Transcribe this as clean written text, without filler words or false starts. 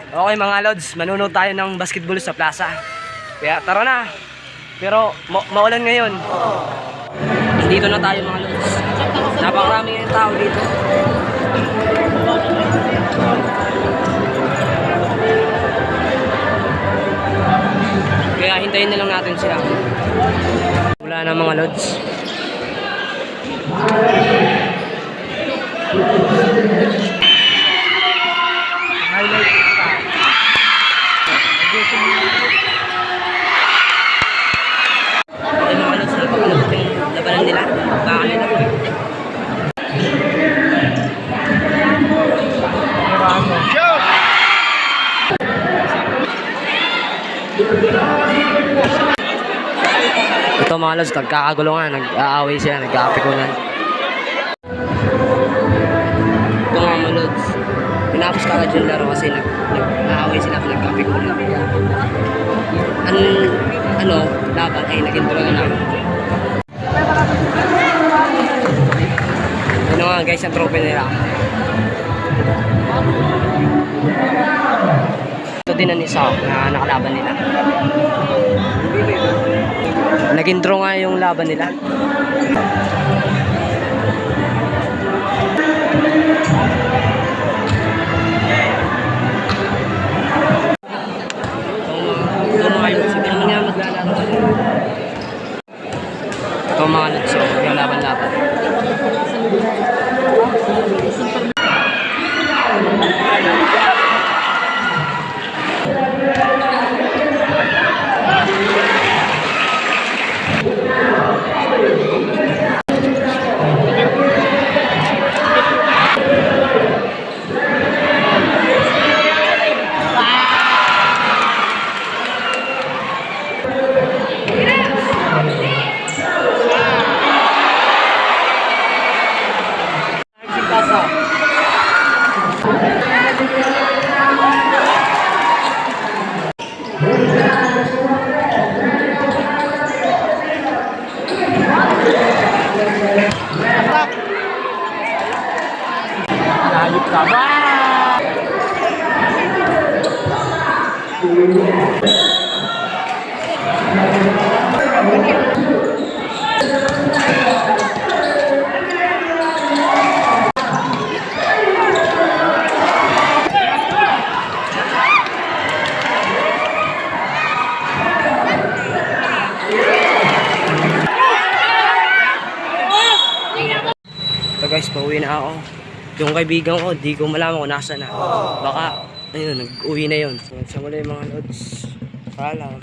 Okay mga lods, manunood tayo ng basketball sa plaza. Kaya tara na. Pero maulan ngayon. Dito na tayo mga lods. Napakarami ngayong tao dito. Kaya hintayin na lang natin sila. Wala na mga lods. Highlight. Ay mga lods, napapalabot yung labanan nila. Baka nila. Ito mga lods, nagkakagulo nga, nag-aaway sila, nag-aapikunan. Ito mga lods, pinapos ka dyan laro kasi nag-aaway sila, nag-aapikunan. Ano, laban ay naging tulungan na. Ano nga guys, ang trophy nila. Ito din ang isa na nakalaban nila. Naging draw nga yung laban nila. Ito mga lods, so yung laban-laban. Hayop ka ba? So guys, pauwi na ako. Yung kaibigan ko, di ko malaman kung nasa na. Baka, ayun, nag-uwi na yun. So, sa muli mga lods. Paalam.